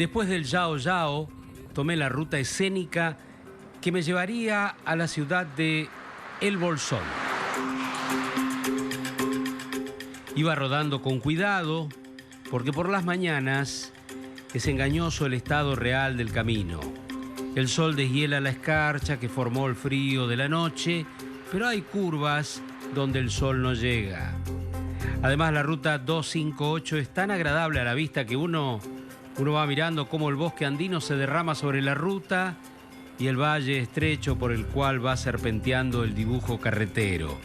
Después del Yao Yao, tomé la ruta escénica que me llevaría a la ciudad de El Bolsón. Iba rodando con cuidado, porque por las mañanas es engañoso el estado real del camino. El sol deshiela la escarcha que formó el frío de la noche, pero hay curvas donde el sol no llega. Además, la ruta 258 es tan agradable a la vista que uno va mirando cómo el bosque andino se derrama sobre la ruta y el valle estrecho por el cual va serpenteando el dibujo carretero.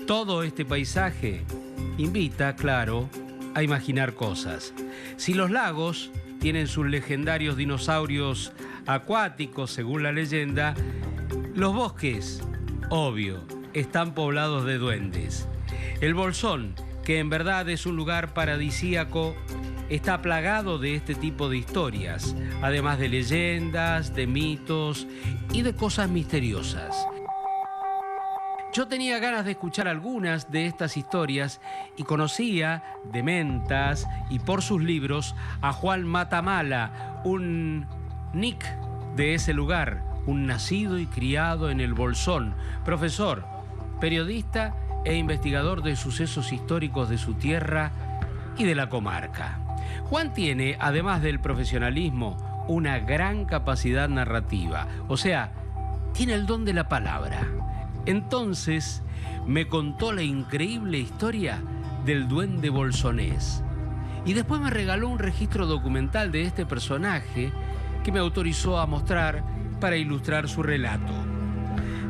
Todo este paisaje invita, claro, a imaginar cosas. Si los lagos tienen sus legendarios dinosaurios acuáticos, según la leyenda, los bosques, obvio, están poblados de duendes. El Bolsón, que en verdad es un lugar paradisíaco, está plagado de este tipo de historias, además de leyendas, de mitos y de cosas misteriosas. Yo tenía ganas de escuchar algunas de estas historias y conocía de mentas y por sus libros a Juan Matamala, un nick de ese lugar, un nacido y criado en el Bolsón, profesor, periodista e investigador de sucesos históricos de su tierra y de la comarca. Juan tiene, además del profesionalismo, una gran capacidad narrativa, o sea, tiene el don de la palabra. Entonces me contó la increíble historia del duende bolsonés y después me regaló un registro documental de este personaje que me autorizó a mostrar para ilustrar su relato.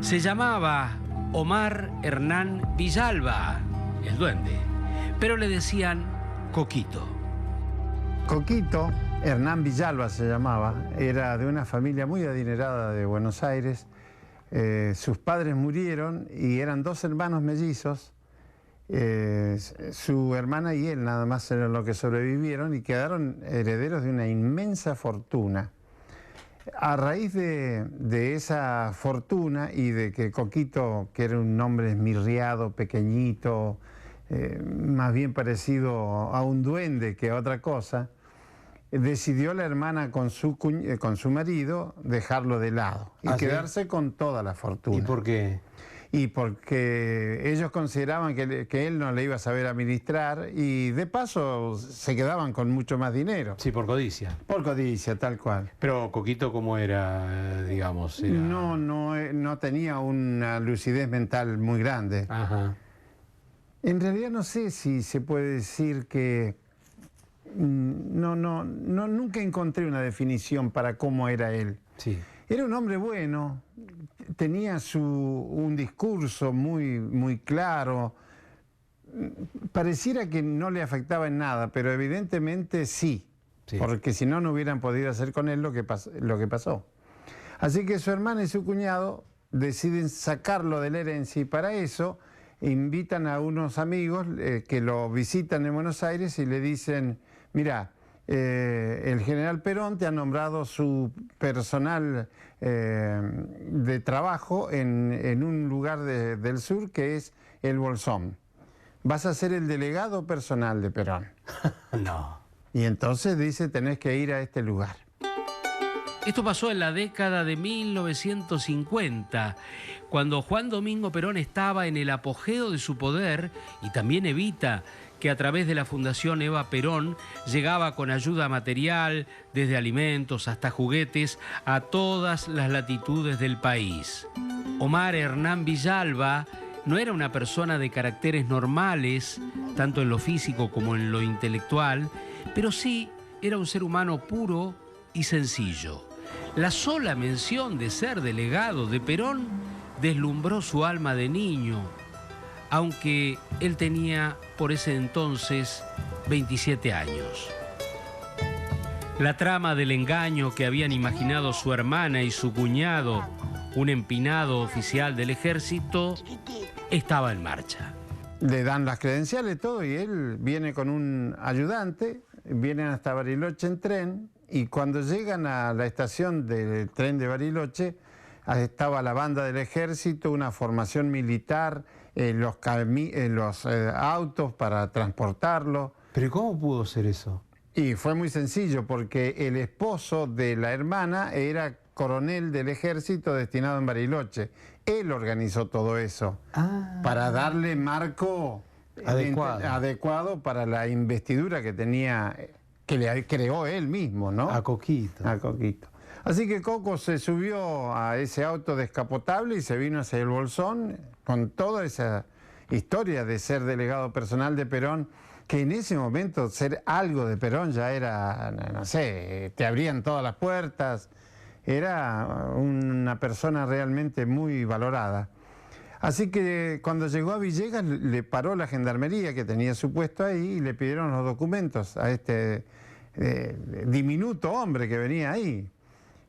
Se llamaba Omar Hernán Villalba, el duende, pero le decían Coquito. Coquito, Hernán Villalba se llamaba, era de una familia muy adinerada de Buenos Aires. Sus padres murieron y eran dos hermanos mellizos. Su hermana y él nada más eran los que sobrevivieron y quedaron herederos de una inmensa fortuna. A raíz de esa fortuna y de que Coquito, que era un hombre esmirriado, pequeñito, más bien parecido a un duende que a otra cosa, decidió la hermana con su marido dejarlo de lado y quedarse con toda la fortuna. ¿Y por qué? Y porque ellos consideraban que él no le iba a saber administrar y de paso se quedaban con mucho más dinero. Sí, por codicia. Por codicia, tal cual. Pero Coquito, ¿cómo era, digamos? Era... No tenía una lucidez mental muy grande. Ajá. En realidad no sé si se puede decir que... nunca encontré una definición para cómo era él. Sí. Era un hombre bueno, tenía un discurso muy claro. Pareciera que no le afectaba en nada, pero evidentemente sí. Porque si no, no hubieran podido hacer con él lo que pasó. Así que su hermana y su cuñado deciden sacarlo de la herencia y para eso invitan a unos amigos que lo visitan en Buenos Aires y le dicen: mira, el general Perón te ha nombrado su personal de trabajo en un lugar del sur que es el Bolsón. Vas a ser el delegado personal de Perón. No. Y entonces dice, tenés que ir a este lugar. Esto pasó en la década de 1950, cuando Juan Domingo Perón estaba en el apogeo de su poder y también Evita, que a través de la Fundación Eva Perón llegaba con ayuda material, desde alimentos hasta juguetes, a todas las latitudes del país. Omar Hernán Villalba no era una persona de caracteres normales, tanto en lo físico como en lo intelectual, pero sí era un ser humano puro y sencillo. La sola mención de ser delegado de Perón deslumbró su alma de niño, aunque él tenía por ese entonces 27 años. La trama del engaño que habían imaginado su hermana y su cuñado, un empinado oficial del ejército, estaba en marcha. Le dan las credenciales, todo, y él viene con un ayudante, vienen hasta Bariloche en tren, y cuando llegan a la estación del tren de Bariloche, estaba la banda del ejército, una formación militar, los autos para transportarlo. ¿Pero cómo pudo ser eso? Y fue muy sencillo, porque el esposo de la hermana era coronel del ejército destinado en Bariloche. Él organizó todo eso para darle marco adecuado para la investidura que tenía, que le creó él mismo, ¿no? A Coquito. A Coquito. Así que Coco se subió a ese auto descapotable y se vino hacia el Bolsón con toda esa historia de ser delegado personal de Perón, que en ese momento ser algo de Perón ya era, no sé, te abrían todas las puertas, era una persona realmente muy valorada. Así que cuando llegó a Villegas le paró la gendarmería que tenía su puesto ahí y le pidieron los documentos a este diminuto hombre que venía ahí.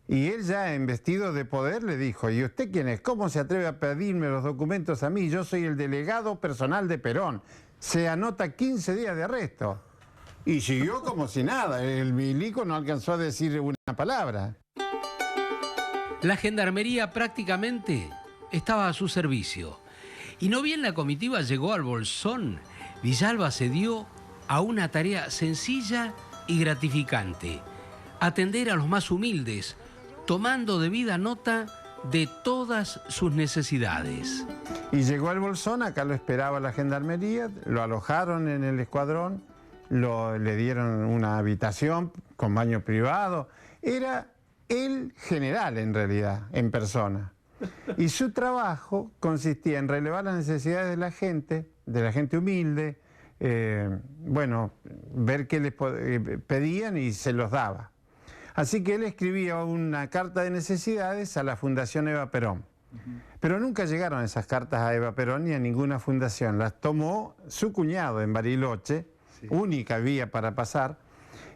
Y él ya investido de poder le dijo: ¿y usted quién es? ¿Cómo se atreve a pedirme los documentos a mí? Yo soy el delegado personal de Perón. Se anota 15 días de arresto. Y siguió como si nada. El milico no alcanzó a decir una palabra. La gendarmería prácticamente estaba a su servicio. Y no bien la comitiva llegó al Bolsón, Villalba se dio a una tarea sencilla y gratificante: atender a los más humildes, tomando debida nota de todas sus necesidades. Y llegó al Bolsón, acá lo esperaba la gendarmería, lo alojaron en el escuadrón, le dieron una habitación con baño privado. Era el general en realidad, en persona. Y su trabajo consistía en relevar las necesidades de la gente humilde, bueno, ver qué les pedían y se los daba. Así que él escribía una carta de necesidades a la Fundación Eva Perón. Pero nunca llegaron esas cartas a Eva Perón ni a ninguna fundación. Las tomó su cuñado en Bariloche, única vía para pasar,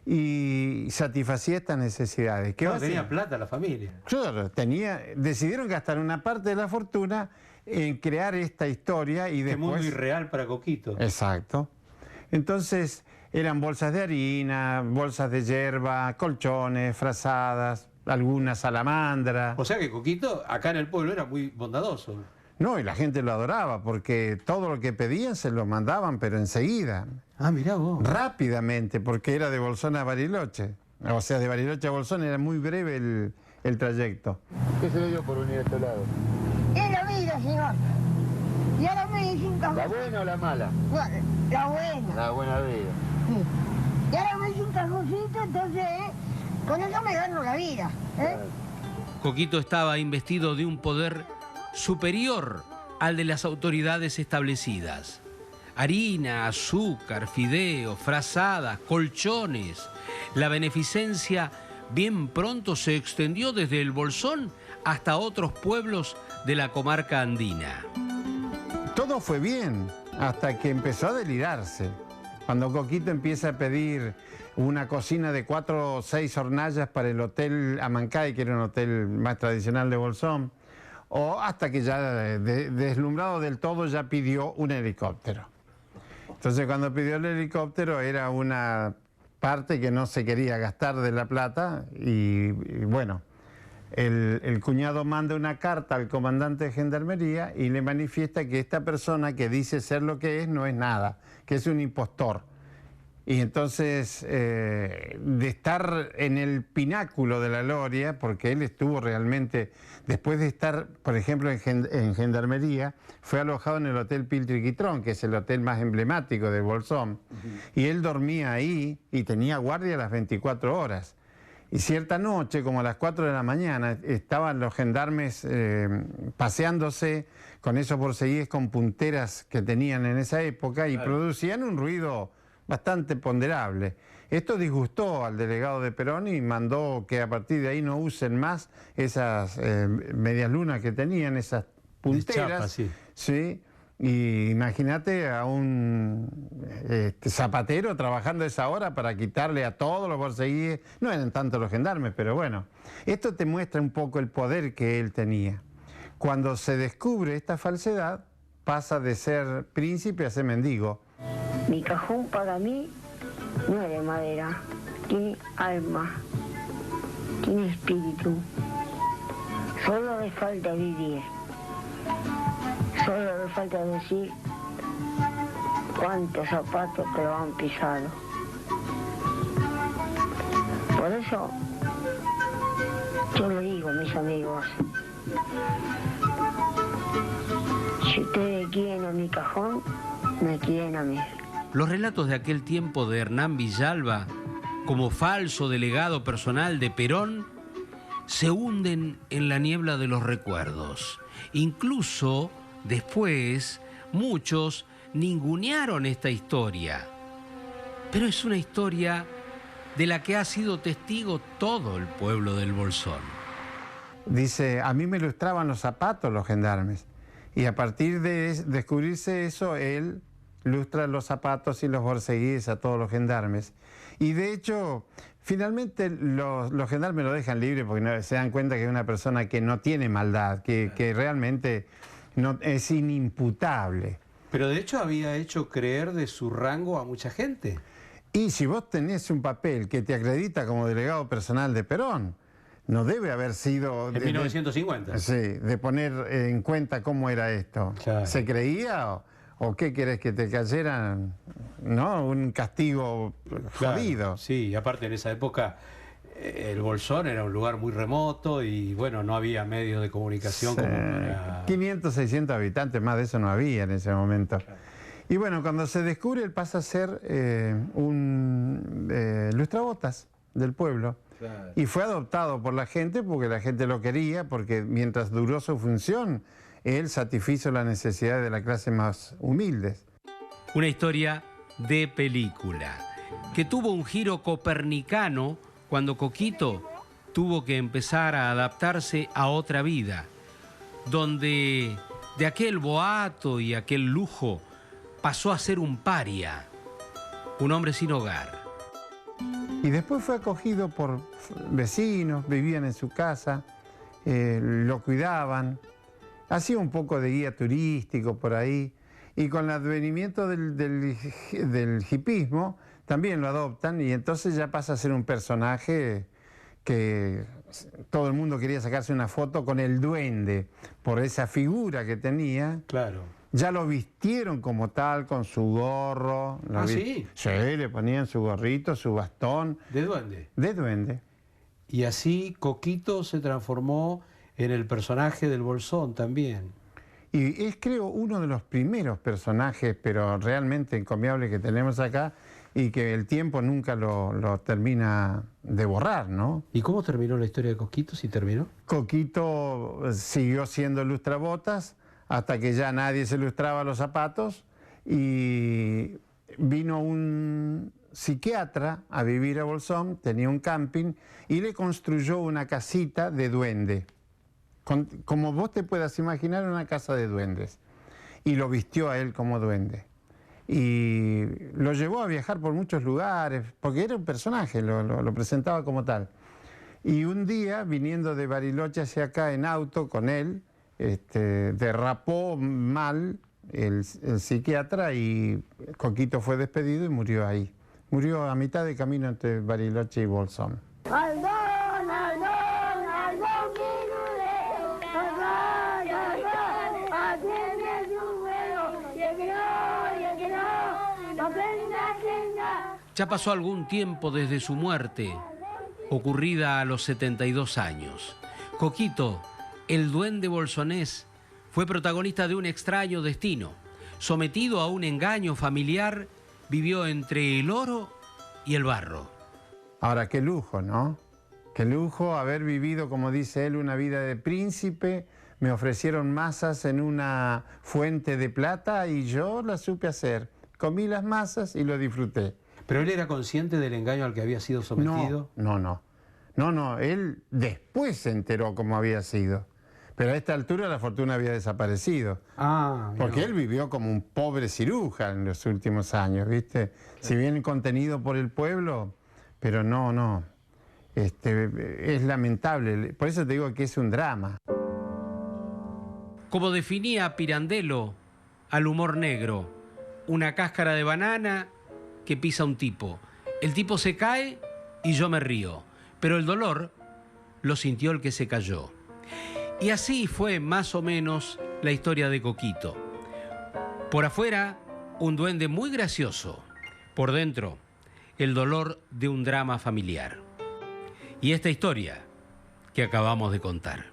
y satisfacía estas necesidades. No, tenía plata la familia. Claro, decidieron gastar una parte de la fortuna en crear esta historia y después... Mundo irreal para Coquito. Exacto. Entonces eran bolsas de harina, bolsas de yerba, colchones, frazadas, alguna salamandra. O sea que Coquito acá en el pueblo era muy bondadoso. No, y la gente lo adoraba porque todo lo que pedían se lo mandaban, pero enseguida. Ah, mirá vos. Rápidamente, porque era de Bolsón a Bariloche. O sea, de Bariloche a Bolsón era muy breve el trayecto. ¿Qué se le dio por unir a este lado? Es la vida, señor. Y ahora me dicen café. ¿La buena o la mala? La buena. La buena vida. Sí. Y ahora me dicen cajoncito, entonces, con eso me gano la vida. Coquito estaba investido de un poder superior al de las autoridades establecidas. Harina, azúcar, fideos, frazadas, colchones. La beneficencia bien pronto se extendió desde el Bolsón hasta otros pueblos de la comarca andina. Todo fue bien, hasta que empezó a delirarse. Cuando Coquito empieza a pedir una cocina de 4 o 6 hornallas para el Hotel Amancay, que era un hotel más tradicional de Bolsón, o hasta que ya, deslumbrado del todo, ya pidió un helicóptero. Entonces, cuando pidió el helicóptero, era una parte que no se quería gastar de la plata y bueno, el cuñado manda una carta al comandante de Gendarmería y le manifiesta que esta persona que dice ser lo que es no es nada, que es un impostor. Y entonces, de estar en el pináculo de la gloria, porque él estuvo realmente, después de estar, por ejemplo, en Gendarmería, fue alojado en el Hotel Piltriquitrón, que es el hotel más emblemático de Bolsón, y él dormía ahí y tenía guardia a las 24 horas. Y cierta noche, como a las 4 de la mañana, estaban los gendarmes paseándose con esos borceguíes con punteras que tenían en esa época y producían un ruido bastante ponderable. Esto disgustó al delegado de Perón y mandó que a partir de ahí no usen más esas medias lunas que tenían, esas punteras. De chapa, sí. Sí. Y imagínate a un zapatero trabajando esa hora para quitarle a todos los borceguíes. No eran tanto los gendarmes, pero bueno. Esto te muestra un poco el poder que él tenía. Cuando se descubre esta falsedad, pasa de ser príncipe a ser mendigo. Mi cajón para mí no es de madera, tiene alma, tiene espíritu. Solo le falta vivir. Solo le falta decir cuántos zapatos que lo han pisado. eso, yo le digo a mis amigos, si ustedes quieren a mi cajón, me quieren a mí. Los relatos de aquel tiempo de Hernán Villalba, como falso delegado personal de Perón, se hunden en la niebla de los recuerdos. Incluso después, muchos ningunearon esta historia. Pero es una historia de la que ha sido testigo todo el pueblo del Bolsón. Dice, a mí me lustraban los zapatos los gendarmes. Y a partir de descubrirse eso, él lustra los zapatos y los borceguíes a todos los gendarmes. Y de hecho, finalmente los gendarmes lo dejan libre porque se dan cuenta que es una persona que no tiene maldad, que realmente no, es inimputable. Pero de hecho había hecho creer de su rango a mucha gente. Y si vos tenés un papel que te acredita como delegado personal de Perón, no debe haber sido... En 1950. Sí, de poner en cuenta cómo era esto. Claro. ¿Se creía o qué querés que te cayera? ¿No? Un castigo jodido. Claro, sí, y aparte en esa época el Bolsón era un lugar muy remoto y bueno, no había medios de comunicación como para... 500, 600 habitantes, más de eso no había en ese momento. Claro. Y bueno, cuando se descubre, él pasa a ser un lustrabotas del pueblo. Claro. Y fue adoptado por la gente porque la gente lo quería, porque mientras duró su función, él satisfizo las necesidades de la clase más humildes. Una historia de película, que tuvo un giro copernicano cuando Coquito tuvo que empezar a adaptarse a otra vida, donde de aquel boato y aquel lujo pasó a ser un paria, un hombre sin hogar. Y después fue acogido por vecinos, vivían en su casa, lo cuidaban, hacía un poco de guía turístico por ahí, y con el advenimiento del hipismo también lo adoptan y entonces ya pasa a ser un personaje que todo el mundo quería sacarse una foto con el duende por esa figura que tenía. Claro. Ya lo vistieron como tal, con su gorro. ¿Ah, sí? Sí, le ponían su gorrito, su bastón. ¿De duende? De duende. Y así Coquito se transformó en el personaje del Bolsón también. Y es, creo, uno de los primeros personajes, pero realmente encomiable que tenemos acá y que el tiempo nunca lo termina de borrar, ¿no? ¿Y cómo terminó la historia de Coquito, si terminó? Coquito siguió siendo lustrabotas hasta que ya nadie se lustraba los zapatos y vino un psiquiatra a vivir a Bolsón, tenía un camping y le construyó una casita de duende. Como vos te puedas imaginar, una casa de duendes. Y lo vistió a él como duende. Y lo llevó a viajar por muchos lugares, porque era un personaje, lo presentaba como tal. Y un día, viniendo de Bariloche hacia acá en auto con él, derrapó mal el psiquiatra y Coquito fue despedido y murió ahí. Murió a mitad de camino entre Bariloche y Bolsón. ¡Aldón, Aldón, Aldón, Quirule! ¡Aldón, Aldón! ¡Atiende su vuelo! ¡Y el que no aprenda! Ya pasó algún tiempo desde su muerte, ocurrida a los 72 años. Coquito, el duende bolsonés, fue protagonista de un extraño destino. Sometido a un engaño familiar, vivió entre el oro y el barro. Ahora, qué lujo, ¿no? Qué lujo haber vivido, como dice él, una vida de príncipe. Me ofrecieron masas en una fuente de plata y yo las supe hacer. Comí las masas y lo disfruté. ¿Pero él era consciente del engaño al que había sido sometido? No, él después se enteró cómo había sido. Pero a esta altura la fortuna había desaparecido. Ah, porque él vivió como un pobre ciruja en los últimos años, ¿viste? Claro. Si bien contenido por el pueblo, pero no. Es lamentable. Por eso te digo que es un drama. Como definía Pirandello al humor negro, una cáscara de banana que pisa un tipo. El tipo se cae y yo me río, pero el dolor lo sintió el que se cayó. Y así fue más o menos la historia de Coquito. Por afuera, un duende muy gracioso. Por dentro, el dolor de un drama familiar. y esta historia que acabamos de contar.